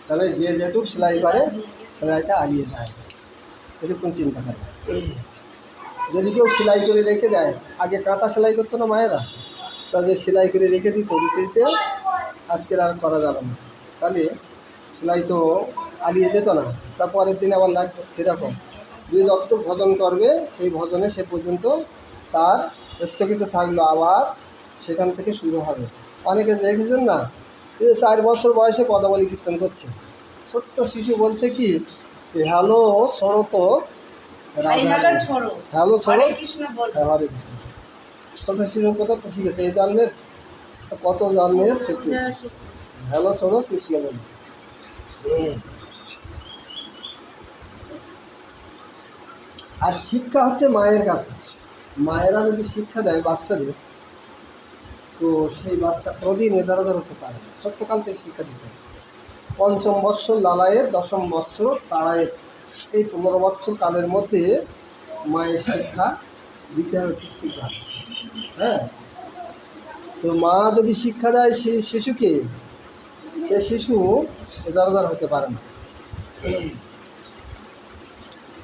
তবে যে যেটুক সেলাই করে সেলাইটা আলিয়ে যায়, এরকম চিন্তা করে। যদি কেউ সেলাই করে রেখে দেয়, আগে কাঁথা সেলাই করতো না মায়েরা, তা যে সেলাই করে রেখে দিতে দিতে আজকের আর করা যাবে না, তাহলে সেলাই তো আলিয়ে যেত না, তারপরের দিন আবার লাগবে। এরকম যে যতটুকু ভজন করবে সেই ভজনে সে পর্যন্ত তার স্থগিত থাকলো, আবার সেখান থেকে শুরু হবে। অনেকে দেখেছেন না, এই 4 বছর বয়সে পদাবলী কীর্তন করছে, ছোট্ট শিশু বলছে কি, হ্যালো ছোড়ো তো হ্যালো ছোড়ো, হরে কৃষ্ণ। ছোট শিশু কোথা থেকে শিখেছে? এই জন্মের কত জন্মের শিখে হ্যালো ছোড়ো কৃষ্ণ বলে। আর শিক্ষা হচ্ছে মায়ের কাছে। মায়েরা যদি শিক্ষা দেয় বাচ্চাদের, তো সেই বাচ্চা কোনোদিন এদারদার হতে পারে না। ছোট্টকাল থেকে শিক্ষা দিতে হবে। ৫ম বৎসর লালায়ের, 10ম বৎসর তারায়ের, এই 15 বৎসর কালের মধ্যে মায়ের শিক্ষা দিতে হবে ঠিকঠাক। হ্যাঁ, তো মা যদি শিক্ষা দেয় সেই শিশুকে, সে শিশু এদারদার হতে পারে না।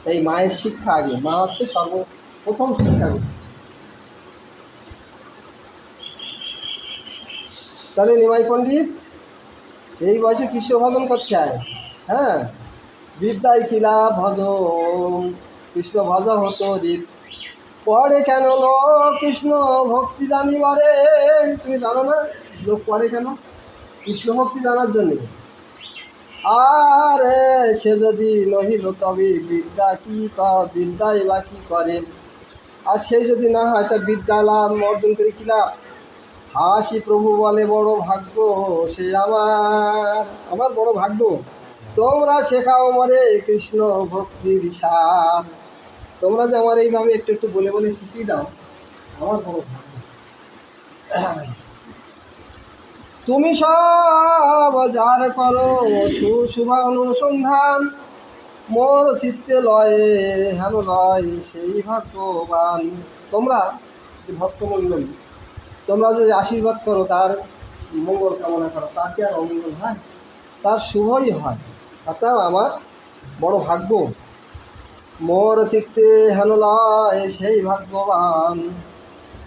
তাই মায়ের শিক্ষা আগে, মা হচ্ছে সর্বপ্রথম শিক্ষাগুরু। তাহলে নিমাই পণ্ডিত এই বয়সে কৃষ্ণ ভজন করতে হয়। হ্যাঁ, বিদ্যায় কিলা ভজ, কৃষ্ণ ভজ হতো রিত, পড়ে কেন লোক কৃষ্ণ ভক্তি জানিবারে। তুমি জানো না লোক পড়ে কেন? কৃষ্ণ ভক্তি জানার জন্যে। আরে সে যদি নহিল তবে বিদ্যা কি বিদ্যায় বা কি করে? আর সেই যদি না হয় তা বিদ্যা লাভ অর্জন করে কি লাভ? হাসি প্রভু বলে বড় ভাগ্য সে আমার বড় ভাগ্য, তোমরা শেখাও মরে কৃষ্ণ ভক্তির সার। তোমরা যে আমার এইভাবে একটু একটু বলে বলে শিখিয়ে দাও, আমার বড় ভাগ্য। তুমি সব যার করো শুভা অনুসন্ধান, মোর চিত্তে লয়ে হেন লয় সেই ভাগ্যবান। তোমরা যে ভক্তমণ্ডলী, তোমরা যদি আশীর্বাদ করো, তার মঙ্গল কামনা করো, তার কি আর অমঙ্গল হয়? তার শুভই হয়। অর্থাৎ আমার বড় ভাগ্য, মোর চিত্তে হেন লয় সেই ভাগ্যবান।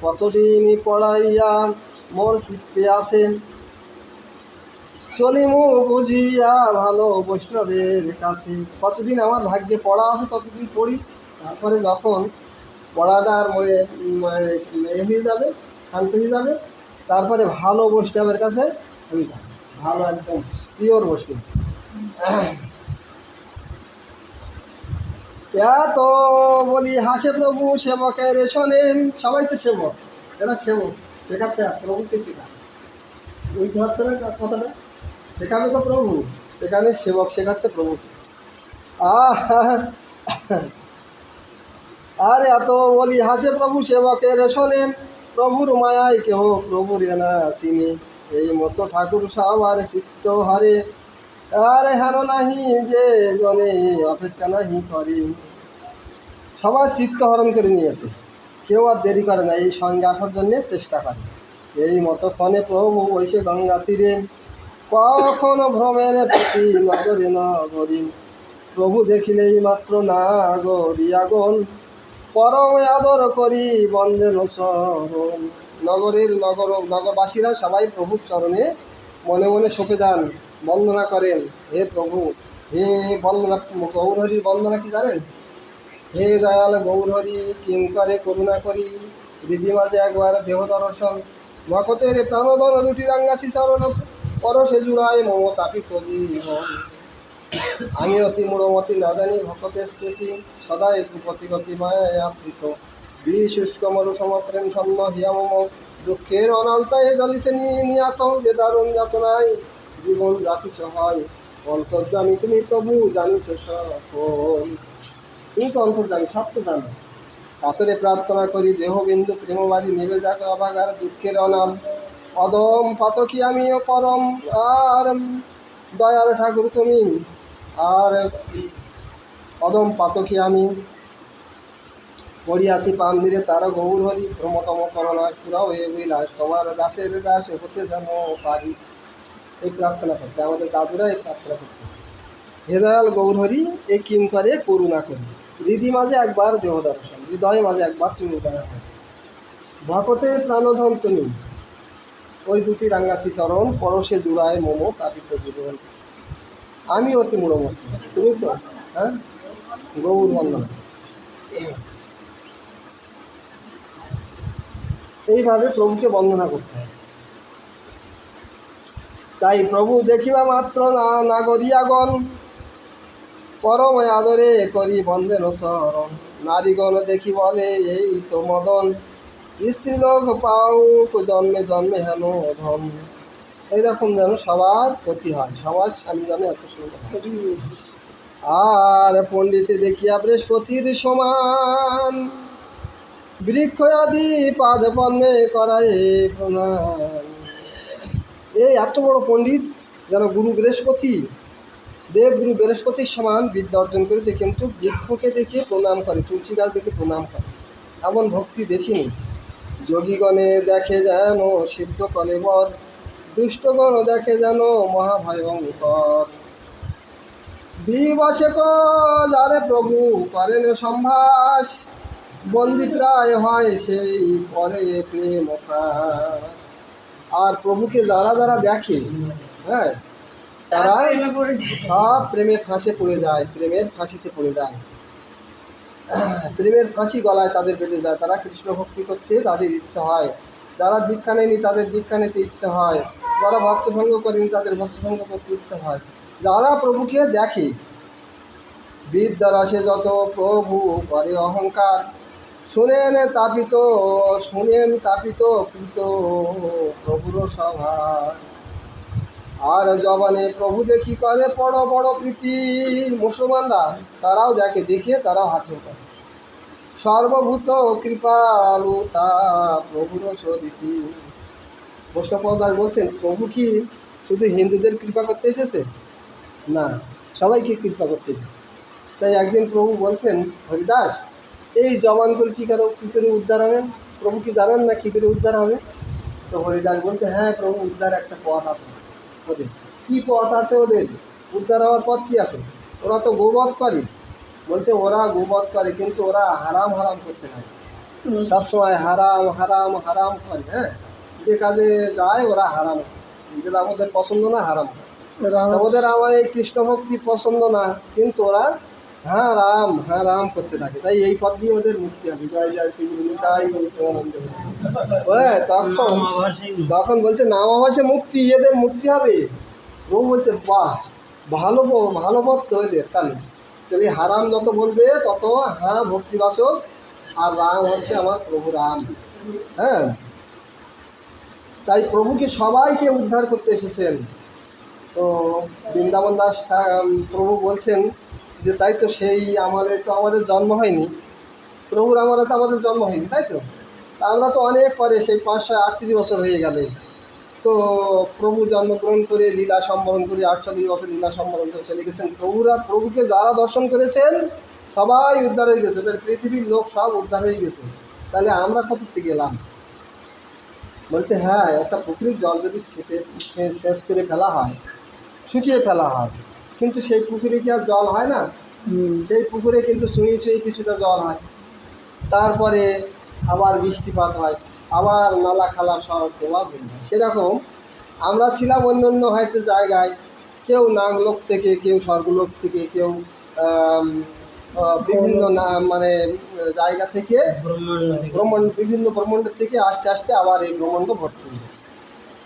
কতদিন পড়াইয়া মোর চিত্তে আসে, চলিমু বুঝিয়া ভালো বৈষ্ণবের কাছে। কতদিন আমার ভাগ্যে পড়া আছে ততদিন পড়ি, তারপরে যখন পড়াটা আর হয়ে যাবে, শান্ত হয়ে যাবে, তারপরে ভালো বৈষ্ণবের কাছে আমি যাই, ভালো একদম পিওর বৈষ্ণব। এত বলি হাসে প্রভু সেবকের শোনেন। সবাই তো সেবক, এরা সেবক, শেখাচ্ছে আর প্রভুকে শেখাচ্ছে। বুঝতে পারছে না কথাটা? শেখাবে তো প্রভু, সেখানে সেবক শেখাচ্ছে প্রভু। আর এত বলি হাসে প্রভু সেবকের শোনেন, প্রভুর মায়ায় কেহ প্রভুর এনা চিনি, এই মতো ঠাকুর সবার চিত্ত হারে। আরে হারো নাহি যে জনে অপেক্ষা নাহি করি। সবার চিত্ত হরণ করে নিয়েছে, কেউ আর দেরি করে না, এই সঙ্গে আসার জন্যে চেষ্টা করে। এই মতো ক্ষণে প্রভু বৈশে গঙ্গা তীরে, কখনো ভ্রমের প্রতি নগরে নগরী। প্রভু দেখিলেই মাত্র নাগরি আগন, পরম আদর করি বন্দেন চরণ। নগরবাসীরা সবাই প্রভুর চরণে মনে মনে সঁপে যান, বন্দনা করেন। হে প্রভু, হে বন্দনা, গৌরহরির বন্দনা কি জানেন? হে দয়াল গৌরহরি, কিঙ্করে করুণা করি, হৃদি মাঝে একবার দেহ দর্শন, ভকতের প্রাণধর দুটি রাঙ্গাসী চরণ, পরশে জুড়ায় মমতাপিত জীবন। আমি অতি মূঢ়মতি না জানি ভকতের স্তুতি, সদা একপতি গতি মায়ায় আবৃত, বিশুষ্ক মরু সমপ্রেম সন্ন হিয়া মম, দুঃখের অনন্তায় জলিছে নিয়াত, বেদারুণ যাতনায় জীবন যাপিত হয়। অন্তর্জামী তুমি প্রভু, জানিছ সকল। তুমি তো অন্তর্জামী, সব তো জানো। কাতরে প্রার্থনা করি দেহবিন্দু প্রেমবাদী নেবে যাক অবাগার দুঃখের অনাম, অদম পাতকি আমিও পরম। আর দয়ার ঠাকুর তুমি, আর অদম পাতকি আমি, পড়িয়াছি পান্দিরে তার গৌর হরি, প্রমতম করোনা পুরাও এ বিলাস, তোমার দাসের দাস হতে যেন পারি। এই প্রার্থনা করতে, আমাদের দাদুরা এই প্রার্থনা করতে, হে দয়াল গৌরহরি এ কিং করে করুণা করি, হৃদি মাঝে একবার দেহ দর্শন, হৃদয় মাঝে একবার তুমি উদয় হয়, ভকতে প্রাণধন তুমি, ওই দুটি রাঙ্গাছি চরণ পরশে জুড়ায় মোমো তাপিত জীবন, আমি অতি মূঢ়মতি, তুমি তো হ্যাঁ গৌর বন্দনা। এইভাবে প্রভুকে বন্দনা করতে হয়। তাই প্রভু দেখিবা মাত্র নাগরিয়াগণ, পরম আদরে করি বন্দেন শরণ, নারীগণ দেখি বলে এই তো মদন, স্ত্রীলোক পাও জন্মে জন্মে হেন ধন, এইরকম যেন সবার ক্ষতি হয়, সবার স্বামী যেন এত সুন্দর হয়। আর পণ্ডিতে দেখিয়া বৃহস্পতির সমান, বৃক্ষ আদি পাদ পদ্মে করায় প্রণাম, এই এত বড় পণ্ডিত যেন গুরু বৃহস্পতি, দেবগুরু বৃহস্পতির সমান বিদ্যা অর্জন করেছে, কিন্তু বৃক্ষকে দেখে প্রণাম করে, তুলসী গাছ দেখে প্রণাম করে, এমন ভক্তি দেখিনি। যোগীগণে দেখে যেন সিদ্ধ কলেবর, দুষ্টগণ দেখে যেন মহাভয়ঙ্কর, দিবসে যারে প্রভু করেন সম্ভাস, বন্দি প্রায় হয় সেই পরে প্রেম ফাঁস। আর প্রভুকে যারা যারা দেখে, হ্যাঁ, তারা সব প্রেমে ফাঁসে পড়ে যায়, প্রেমের ফাঁসিতে পড়ে যায়, প্রেমের ফাঁসি গলায় তাদের বেঁধে যায়, তারা কৃষ্ণ ভক্তি করতে তাদের ইচ্ছা হয়, যারা দীক্ষা নেয়নি তাদের দীক্ষা নিতে ইচ্ছা হয়, যারা ভক্তসঙ্গ করেনি তাদের ভক্তসঙ্গ করতে ইচ্ছা হয়, যারা প্রভুকে দেখে। বিদ্যারসে যত প্রভু করে অহংকার, শুনেন তাপিত প্রীত প্রভুর সভার, আর জবানে প্রভু দেখি করে বড় বড় প্রীতি, মুসলমানরা তারাও দেখে তারাও হাত করে, সর্বভূত কৃপালু তা প্রভুর সরীতি। বৈষ্ণবদাস বলছেন প্রভু কি শুধু হিন্দুদের কৃপা করতে এসেছে? না, সবাইকে কৃপা করতে এসেছে। তাই একদিন প্রভু বলছেন, হরিদাস এই জবানগুলো কী করে উদ্ধার হবে? প্রভু কি জানেন না কী করে উদ্ধার হবে? তো হরিদাস বলছে, হ্যাঁ প্রভু, উদ্ধার একটা পথ আছে ওদের। কী পথ আছে ওদের? উদ্ধার হওয়ার পথ কী আছে? ওরা তো গোবধ করে। বলছে ওরা গোবধ করে, কিন্তু ওরা হারাম করতে থাকে, সবসময় হারাম করে। হ্যাঁ, যে কাজে যায় ওরা হারাম, যেটা আমাদের পছন্দ না হারাম। আমাদের আমার এই কৃষ্ণ ভক্তি পছন্দ না, কিন্তু ওরা রাম করতে থাকে। তাই এই পথ দিয়ে ওদের মুক্তি হবে। জয় জয় শ্রীগুরু তাই তখন বলছে নামাভাসে মুক্তি, এদের মুক্তি হবে। প্রভু বলছে বাহ, ভালো পথ তো এদের। তাহলে হারাম যত বলবে তত ভক্তিবাসক, আর রাম হচ্ছে আমার প্রভু রাম। হ্যাঁ, তাই প্রভুকে সবাইকে উদ্ধার করতে এসেছেন। তো বৃন্দাবন দাস প্রভু বলছেন যে তাই তো, সেই আমাদের জন্ম হয়নি, প্রভুর তো আমাদের জন্ম হয়নি, তাই তো? আমরা তো অনেক পরে, সেই 538 বছর হয়ে গেলে তো প্রভু জন্মগ্রহণ করে লীলা সম্বরণ করে 48 বছর লীলা সম্বরণ করে চলে গেছেন। প্রভুকে যারা দর্শন করেছেন সবাই উদ্ধার হয়ে গেছে, তাহলে পৃথিবীর লোক সব উদ্ধার হয়ে গেছে, তাহলে আমরা কোথাতে গেলাম? বলছে হ্যাঁ, একটা পুকুরের জল যদি শেষ করে ফেলা হয়, শুকিয়ে ফেলা হয়, কিন্তু সেই পুকুরে কি আর জল হয় না? সেই পুকুরে কিন্তু ছুঁয়ে কিছুটা জল হয়, তারপরে আবার বৃষ্টিপাত হয়, আবার নালা খালা সব দেওয়া হয়ে যায়। সেরকম আমরা ছিলাম অন্য হয়তো জায়গায়, কেউ নাগলোক থেকে, কেউ স্বর্গলোক থেকে, কেউ বিভিন্ন মানে জায়গা থেকে, বিভিন্ন ব্রহ্মাণ্ডের থেকে আস্তে আস্তে আবার এই ব্রহ্মাণ্ড ভর্তি হয়ে গেছে।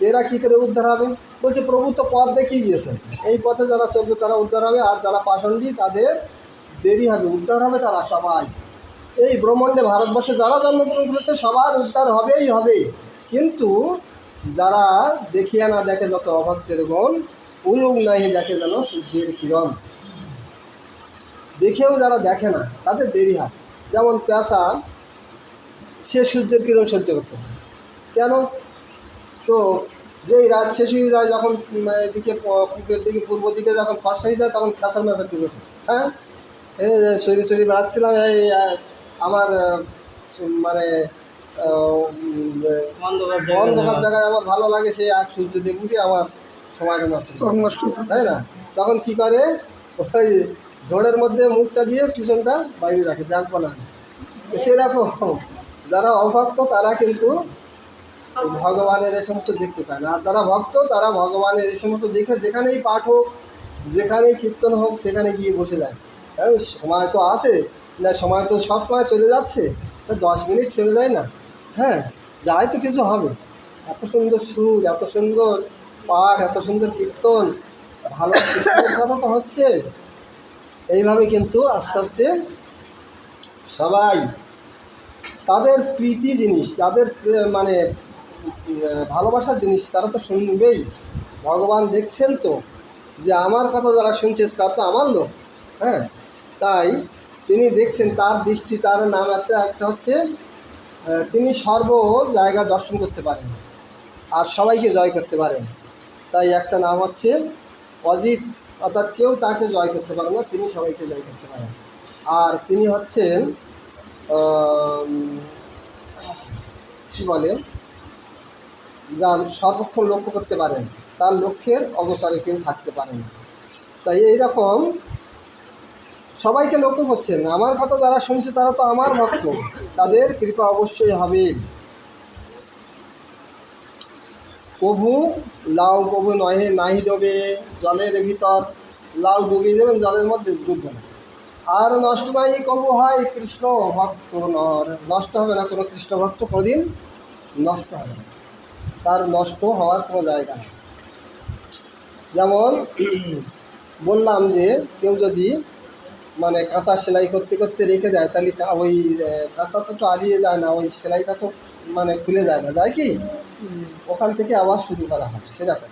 এরা কী করে উদ্ধার হবে? বলছে প্রভু তো পথ দেখিয়ে গিয়েছেন, এই পথে যারা চলবে তারা উদ্ধার হবে, আর যারা পাষণ্ডী তাদের দেরি হবে। উদ্ধার হবে তারা সবাই। এই ব্রহ্মাণ্ডে ভারতবর্ষে যারা জন্মগ্রহণ করেছে সবার উদ্ধার হবেই হবে, কিন্তু যারা দেখিয়া না দেখে, যত অভক্তের গণ, উলুক নাহি দেখে যেন সূর্যের কিরণ। দেখেও যারা দেখে না তাদের দেরি হয়। যেমন পেঁচা, সে সূর্যের কিরণ সহ্য করতে পারে, কেন? তো যেই রাত শেষ হয়ে যায়, যখন এদিকে পূর্বের দিকে, পূর্ব দিকে যখন ফর্সা হয়ে যায়, তখন খেসার মেসার কি ওঠে। হ্যাঁ, এই চড়ি বেড়াচ্ছিলাম, এই আমার মানে অন্ধকার জায়গায় আমার ভালো লাগে, সেই এক সূর্যদেব উঠে আমার সময়টা নষ্ট সব নষ্ট হতে তাই না? তখন কি করে, ওই ঢোড়ের মধ্যে মুখটা দিয়ে পিছনটা বাইরে রাখে, দেখবো না। সেরকম যারা অভক্ত তারা কিন্তু ভগবানের এই সমস্ত দেখতে চায় না, আর যারা ভক্ত তারা ভগবানের এই সমস্ত দেখে যেখানেই পাঠ হোক, যেখানেই কীর্তন হোক, সেখানে গিয়ে বসে যায়। সময় তো আসে না, সময় তো সব সময় চলে যাচ্ছে, তা 10 মিনিট চলে যায় না, হ্যাঁ যাই তো কিছু হবে। এত সুন্দর সুর, এত সুন্দর পাঠ, এত সুন্দর কীর্তন, ভালো কীর্তনের কথা তো হচ্ছে। এইভাবে কিন্তু আস্তে আস্তে সবাই তাদের প্রীতি জিনিস, তাদের মানে ভালোবাসার জিনিস তারা তো শুনবেই। ভগবান দেখছেন তো যে আমার কথা যারা শুনছে তার তো আমার লোক, হ্যাঁ তাই তিনি দেখছেন, তার দৃষ্টি, তার নাম একটা একটা হচ্ছে তিনি সর্ব জায়গা দর্শন করতে পারেন আর সবাইকে জয় করতে পারেন। তাই একটা নাম হচ্ছে অজিত, অর্থাৎ কেউ তাকে জয় করতে পারে না, তিনি সবাইকে জয় করতে পারেন। আর তিনি হচ্ছেন কী বলে, যার সর্বক্ষণ লক্ষ্য করতে পারেন, তার লক্ষ্যের অবসরে কেউ থাকতে পারে না। তাই এইরকম সবাইকে লক্ষ্য করছেন, আমার কথা যারা শুনছে তারা তো আমার ভক্ত, তাদের কৃপা অবশ্যই হবে। প্রভু লাউ প্রভু নহে নাহি ডোবে জলের ভিতর, লাউ ডুবিয়ে দেবেন জলের মধ্যে, ডুববে না। আর নষ্ট নাই কবু হয় কৃষ্ণ ভক্ত নর, নষ্ট হবে না কোনো কৃষ্ণ ভক্ত, কোনোদিন নষ্ট হবে না, তার নষ্ট হওয়ার কোনো জায়গা নেই। যেমন বললাম যে কেউ যদি মানে কাঁথা সেলাই করতে করতে রেখে দেয়, তাহলে ওই কাঁথাটা তো হারিয়ে যায় না, ওই সেলাইটা তো মানে খুলে যায় না, যায় কি, ওখান থেকে আবার শুরু করা হয়। সেরকম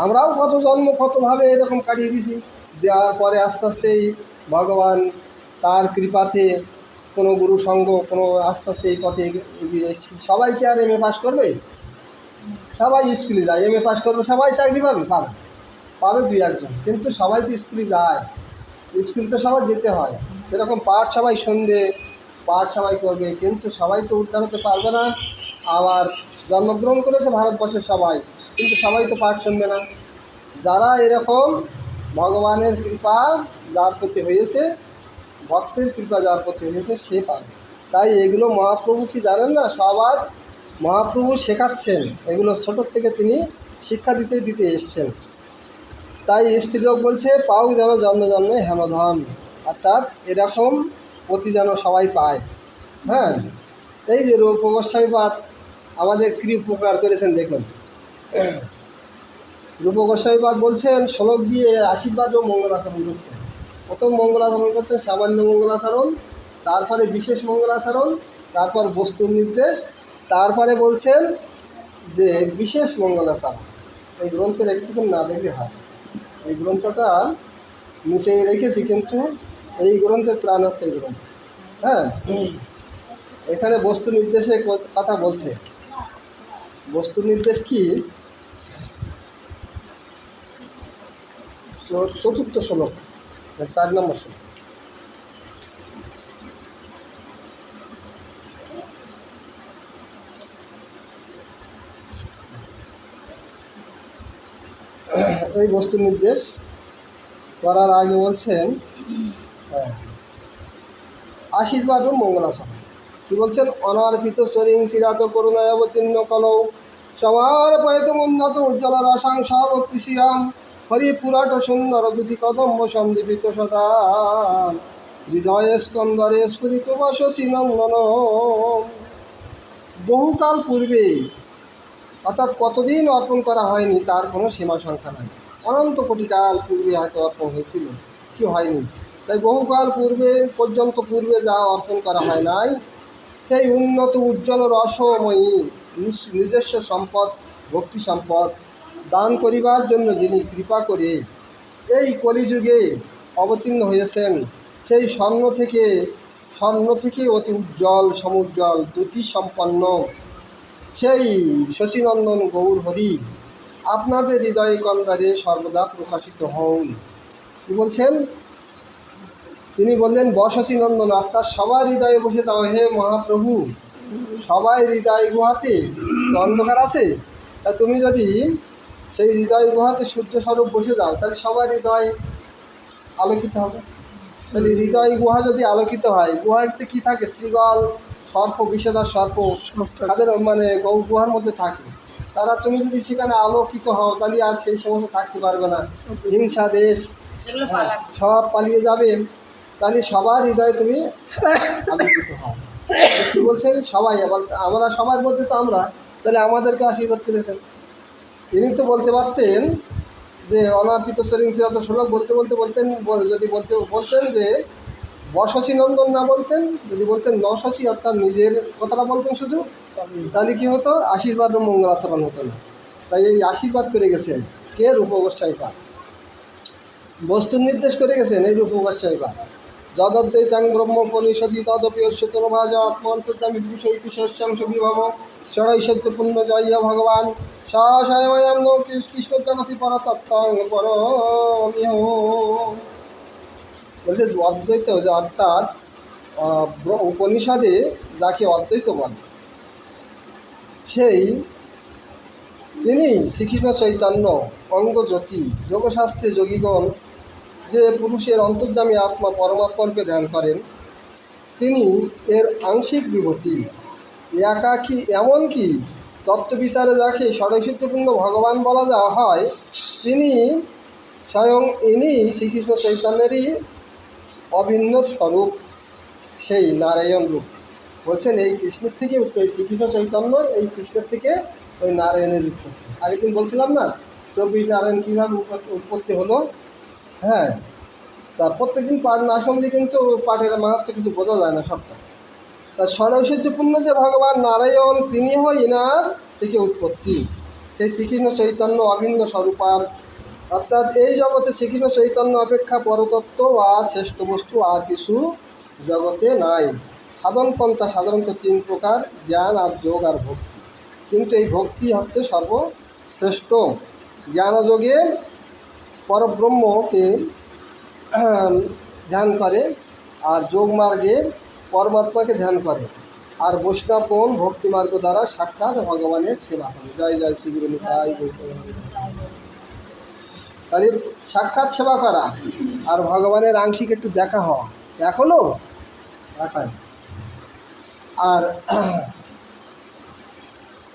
আমরাও কত জন্ম কতভাবে এরকম কাটিয়ে দিছি, দেওয়ার পরে আস্তে আস্তেই ভগবান তার কৃপাতে কোনো গুরু সঙ্গ, কোনো আস্তে আস্তে এই পথে এগিয়ে এসেছি। সবাই কি আর এমএ পাস করবে? সবাই স্কুলে যায়, এমএ পাস করবে, সবাই চাকরি পাবে? পাবে, পাবে 2-1জন, কিন্তু সবাই তো স্কুলে যায়, স্কুল তো সবাই যেতে হয়। সেরকম পাঠ সবাই শুনবে, পাঠ সবাই করবে, কিন্তু সবাই তো উদ্ধার হতে পারবে না। আবার জন্মগ্রহণ করেছে ভারতবর্ষের সবাই, কিন্তু সবাই তো পাঠ শুনবে না। যারা এরকম ভগবানের কৃপা যার প্রতি হয়েছে, ভক্তের কৃপা যার প্রতি হয়েছে, সে পাবে। তাই এগুলো মহাপ্রভু কি জানেন না, সবার মহাপ্রভু শেখাচ্ছেন, এগুলো ছোটোর থেকে তিনি শিক্ষা দিতে দিতে এসছেন। তাই স্ত্রীলোক বলছে পাও যেন জন্মে জন্মে হেমধন, অর্থাৎ এরকম পতি যেন সবাই পায়। হ্যাঁ, এই যে রূপ গোস্বামীপাদ আমাদের কী উপকার করেছেন দেখুন। রূপ গোস্বামীপাদ বলছেন শ্লোক দিয়ে আশীর্বাদ ও মঙ্গলাচরণ করছেন। প্রথম মঙ্গলাচরণ করছেন সামান্য মঙ্গলাচরণ, তারপরে বিশেষ মঙ্গলাচরণ, তারপর বস্তুর নির্দেশ, তারপরে বলছেন যে বিশেষ মঙ্গলাচরণ। এই গ্রন্থের একটুখানি না দেখলে হয়, এই গ্রন্থটা নিচে রেখেছি, কিন্তু এই গ্রন্থের প্রাণ হচ্ছে এই গ্রন্থ। হ্যাঁ, এখানে বস্তু নির্দেশে কথা বলছে। বস্তু নির্দেশ কি? চতুর্থ শ্লোক, 4 নম্বর শ্লোক। এই বস্তু নির্দেশ করার আগে বলছেন আশীর্বাদ ও মঙ্গলাচরণ। কি বলছেন? অনার্পিত চরিং চিরাত করুণায় অবতীর্ণ কলৌ সমার পয়ত উন্নত উজ্জ্বল রসাংস ভক্তি শ্রিয়াম হরিপুরাট সুন্দর দুতি কদম্ব সন্দীপিত সদা হৃদয়ে স্কন্দরে স্ফুরিত বাসসী নন্দন। বহুকাল পূর্বে, অর্থাৎ কতদিন অর্পণ করা হয়নি তার কোনো সীমা সংখ্যা নাই। অনন্ত কোটিকাল পূর্বে হয়তো অর্পণ হয়েছিল, কি হয়নি, তাই বহুকাল পূর্বে পর্যন্ত পূর্বে যা অর্পণ করা হয় নাই, সেই উন্নত উজ্জ্বল রসময়ী নিজস্ব সম্পদ, ভক্তি সম্পদ দান করিবার জন্য যিনি কৃপা করে এই কলিযুগে অবতীর্ণ হয়েছেন, সেই স্বর্ণ থেকে অতি উজ্জ্বল সমুজ্জ্বল দ্যুতি সম্পন্ন সেই শশীনন্দন গৌর হরি আপনাদের হৃদয় কন্দারে সর্বদা প্রকাশিত হন। কি বলছেন? তিনি বললেন বশশীনন্দন, অর্থাৎ সবার হৃদয়ে বসে দাও হে মহাপ্রভু। সবাই হৃদয় গুহাতে অন্ধকার আছে, তা তুমি যদি সেই হৃদয় গুহাতে সূর্য স্বরূপ বসে যাও তাহলে সবার হৃদয় আলোকিত হবে। তাহলে হৃদয় গুহা যদি আলোকিত হয়, গুহাতে কি থাকে? শ্রীগল, সর্প, বিষধর সর্প তাদের মানে গুহার মধ্যে থাকে। তারা তুমি যদি সেখানে আলোকিত হও তাহলে আর সেই সমস্ত থাকতে পারবে না, হিংসা দেশ সব পালিয়ে যাবে। তাহলে সবার হৃদয়ে তুমি আলোকিত হও। কি বলছেন? সবাই, আবার আমরা সবার মধ্যে তো আমরা, তাহলে আমাদেরকে আশীর্বাদ করেছেন। তিনি তো বলতে পারতেন যে অনার্পিত চরিত শ্লোক বলতে বলতে বলতেন, যদি বলতেন যে বশসী নন্দন না বলতেন, যদি বলতেন নশসী অর্থাৎ নিজের কথাটা বলতেন শুধু, তাহলে কি হতো? আশীর্বাদ ও মঙ্গলাচরণ হতো না। তাই এই আশীর্বাদ করে গেছেন কে? রূপগোস্বামীপাদ। বস্তুর নির্দেশ করে গেছেন এই রূপগোস্বামীপাদ। যদদ্বৈতাং ব্রহ্মোপনিষদি তদপি অচ্যুতনভাজ আত্মন্তর্যামী বিভূষৈতিশস্যাংশ বিভব ষড়ৈশ্বত্যপূর্ণ জয় ভগবান স্বয়ং কৃষ্ণ জগতি পরতত্ত্বং পরমিহ। বলছে অদ্বৈত, যে অর্থাৎ উপনিষদে যাকে অদ্বৈত বলে সেই তিনি শ্রীকৃষ্ণ চৈতন্য অঙ্গজ্যোতি। যোগশাস্ত্রে যোগীগণ যে পুরুষের অন্তর্যামী আত্মা পরমাত্মাকে ধ্যান করেন, তিনি এর আংশিক বিভূতি, একাকী। এমনকি তত্ত্ববিচারে যাকে ষড়ৈশ্বত্যপূর্ণ ভগবান বলা যাওয়া হয়, তিনি স্বয়ং ইনি শ্রীকৃষ্ণ চৈতন্যেরই অভিন্ন স্বরূপ, সেই নারায়ণ রূপ। বলছেন এই কৃষ্ণের থেকে উৎপত্তি, শ্রীকৃষ্ণ চৈতন্য এই কৃষ্ণের থেকে ওই নারায়ণের উৎপত্তি। আগের দিন বলছিলাম না 24 নারায়ণ কীভাবে উৎপত্তি হলো। হ্যাঁ, তা প্রত্যেকদিন পাঠ না শুনলে কিন্তু পাঠের মাহাত্ম কিছু বোঝা যায় না সবটা। তা ষড়ৈশ্বত্যপূর্ণ যে ভগবান নারায়ণ, তিনি হয় এনার থেকে উৎপত্তি, সেই শ্রীকৃষ্ণ চৈতন্য অভিন্ন স্বরূপার। অর্থাৎ এই জগতে শ্রীকৃষ্ণ চৈতন্য অপেক্ষা পরতত্ত্ব বা শ্রেষ্ঠ বস্তু আর কিছু জগতে নাই। সাধন পন্থা সাধারণত 3 প্রকার: জ্ঞান আর যোগ আর ভক্তি। কিন্তু এই ভক্তি হচ্ছে সর্বশ্রেষ্ঠ। জ্ঞানযোগে পরব্রহ্মকে ধ্যান করে, আর যোগ মার্গে পরমাত্মাকে ধ্যান করে, আর বৈষ্ণবগণ ভক্তিমার্গ দ্বারা সাক্ষাৎ ভগবানের সেবা করে। জয় জয় শ্রীগুরু নিতাই গৌর। তাদের সাক্ষাৎ সেবা করা আর ভগবানের আংশিক একটু দেখা হওয়া এখনও দেখায়। আর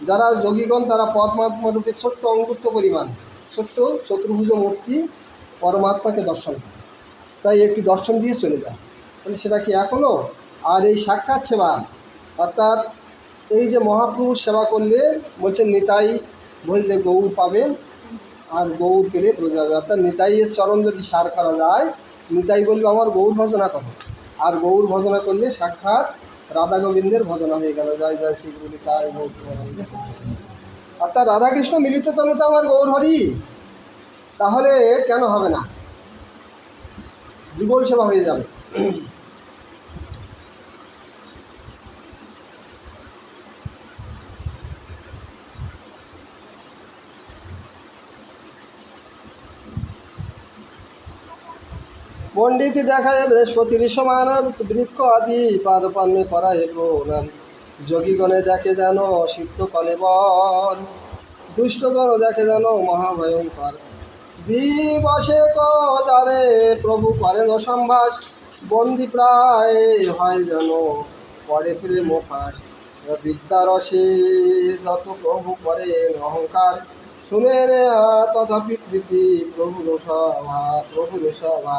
যারা যোগীগণ তারা পরমাত্মা রূপে ছোট্ট অঙ্গুষ্ঠ পরিমাণ, ছোট্ট চতুর্ভুজ মূর্তি পরমাত্মাকে দর্শন করে, তাই একটু দর্শন দিয়ে চলে যায়। তাহলে সেটা কি এখনও? আর এই সাক্ষাৎ সেবা অর্থাৎ এই যে মহাপ্রভুর সেবা করলে বলছেন নিতাই বললে গৌর পাবে, আর গৌর পেলে বোঝা যাবে। অর্থাৎ নিতাইয়ের চরণ যদি সার করা যায়, নিতাই বলবে আমার গৌর ভজনা করো, আর গৌর ভজনা করলে সাক্ষাৎ রাধা গোবিন্দের ভজনা হয়ে গেল। জয় জয় শ্রী গুরু নিতাই গৌর। অর্থাৎ রাধাকৃষ্ণ মিলিত তনু তো আমার গৌর হরি, তাহলে কেন হবে না? যুগল সেবা হয়ে যাবে। পণ্ডিত দেখায় বৃহস্পতির সমান বৃক্ষ আদি পাদপান্নে করা নাম। যোগীগণে দেখে যেন সিদ্ধ কলেবর, দুষ্টগণ দেখে যেন মহাভয়ঙ্কর। দিবসে কারে প্রভু করেন সম্ভাস, বন্দি প্রায় হয় যেন পরে প্রেম ফাঁস। বিদ্যারসে যত প্রভু করেন অহংকার, শুনে রে তথাপি প্রীতি প্রভুর সভা।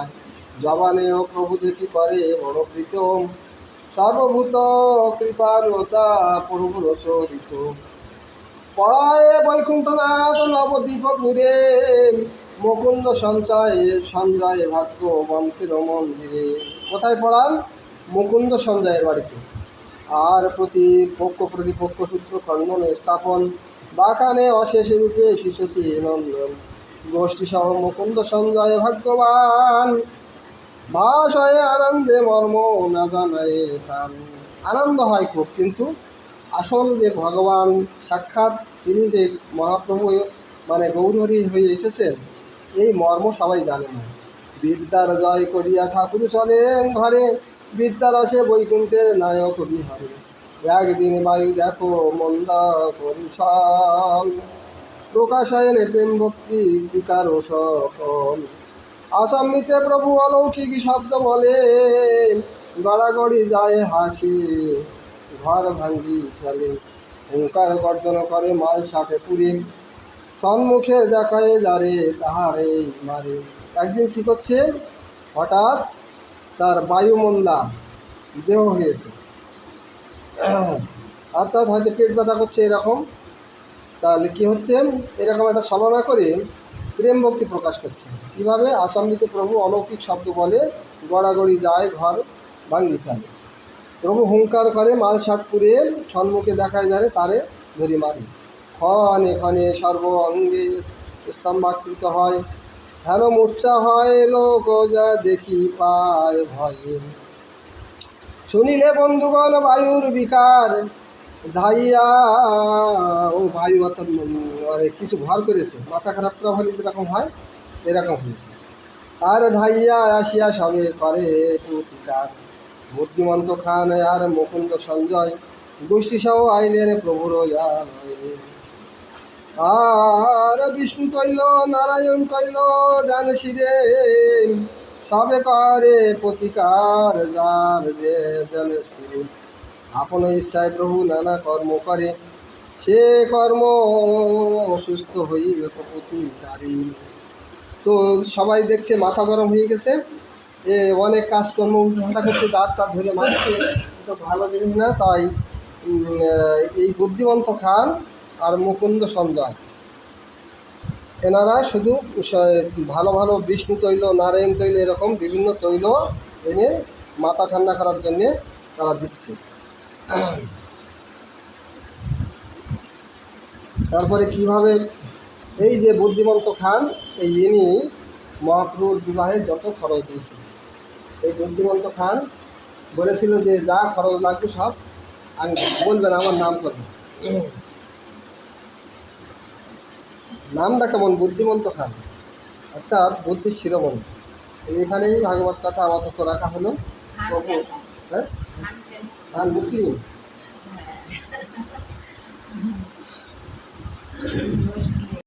জবানে ও প্রভু দেখি করে বড় প্রীতম, সর্বভূত কৃপালতা প্রভুর চরিত। পড়ায় বৈকুণ্ঠনাথ নবদ্বীপপুরে, মুকুন্দ সঞ্জয় ভাগ্য মন্ত্রের মন্দিরে। কোথায় পড়ান? মুকুন্দ সঞ্জয়ের বাড়িতে। আর প্রতিপক্ষ সূত্র খণ্ডনে স্থাপন, বাখানে অশেষ রূপে শিশুটি নন্দন। গোষ্ঠী সহ মুকুন্দ সঞ্জয় ভাগ্যবান, ভাষায় আনন্দে মর্ম না জানায় তান। আনন্দ হয় খুব, কিন্তু আসল যে ভগবান সাক্ষাৎ তিনি যে মহাপ্রভু মানে গৌরহরি হয়ে এসেছেন, এই মর্ম সবাই জানে না। বিদ্যার জয় করিয়া ঠাকুর চলেন ঘরে, বিদ্যারসে বৈকুণ্ঠের নায়ক বিহারে। একদিন বায়ু দেখো মন্দা পরিশাল, প্রকাশায়নে প্রেম ভক্তি বিকার ও সকল। আসামিতে প্রভু অলৌকিক শব্দ বলে, গড়াগড়ি যায় হাসি, ঘর ভাঙ্গি ফেলে। হুঙ্কার গর্জন করে মাল ষাটে পুরে, সম্মুখে দেখায় যারে তাহারে মারে। একদিন কী করছে, হঠাৎ তার বায়ুমন্দা দেহ হয়েছে, অর্থাৎ হয়তো পেট ব্যথা করছে এরকম। তাহলে কি হচ্ছে, এরকম একটা ছলনা করে প্রেম ভক্তি প্রকাশ করছে। কীভাবে, আসাম্বিতে প্রভু অলৌকিক শব্দ বলে, গড়াগড়ি যায় ঘর ভাঙ্গি ফেলে। প্রভু হুঙ্কার করে মাল ষাট পুরে, সম্মুখে দেখায় যারে তারে ধরি মারে। ক্ষণে ক্ষণে সর্ব অঙ্গে স্তম্ভাকৃত হয়, হেন মূর্ছা হয় লোক যা দেখি পায় ভয়ে। শুনিলে বন্ধুগণ বায়ুর বিকার, ধাইয়া ও বায়ু অর্থাৎ মানে কিছু ভর করেছে, মাথা খারাপ করা হলে যেরকম হয় এরকম হয়েছে। আর ধাইয়া আসিয়া সবে করে প্রতিকার, বুদ্ধিমন্ত খান আর মুকুন্দ সঞ্জয়, গোষ্ঠী সহ আইলেন প্রভুর জানয়ে। আর বিষ্ণু তৈল নারায়ণ তৈল জান শিরে, সবে করে প্রতিকার যার যে জানে স্ফুরে। আপন ইচ্ছায় প্রভু নানা কর্ম করে, সে কর্ম সুস্থ হইবে প্রতিকারী। তো সবাই দেখছে মাথা গরম হয়ে গেছে, এ অনেক কাজকর্ম উল্টোপাল্টা করছে, দাঁত তার ধরে মারছে, এটা ভালো জিনিস না। তাই এই বুদ্ধিমন্ত খান আর মুকুন্দ সঞ্জয় এনারা শুধু ভালো ভালো বিষ্ণু তৈল নারায়ণ তৈল এরকম বিভিন্ন তৈল এনে মাথা ঠান্ডা করার জন্যে তারা দিচ্ছে। তারপরে কিভাবে এই যে বুদ্ধিমন্ত খান, এই ইনি মহাপ্রভুর বিবাহে যত খরচ দিয়েছিল, এই বুদ্ধিমন্ত খান বলেছিল যে যা খরচ লাগবে সব আমি বলবেন, আমার নাম করবেন। নামটা কেমন, বুদ্ধিমন্ত খান অর্থাৎ বুদ্ধির শিরোমণি। এখানেই ভাগবত কথা আপাতত রাখা হলো। হ্যাঁ, খান মুসলিম।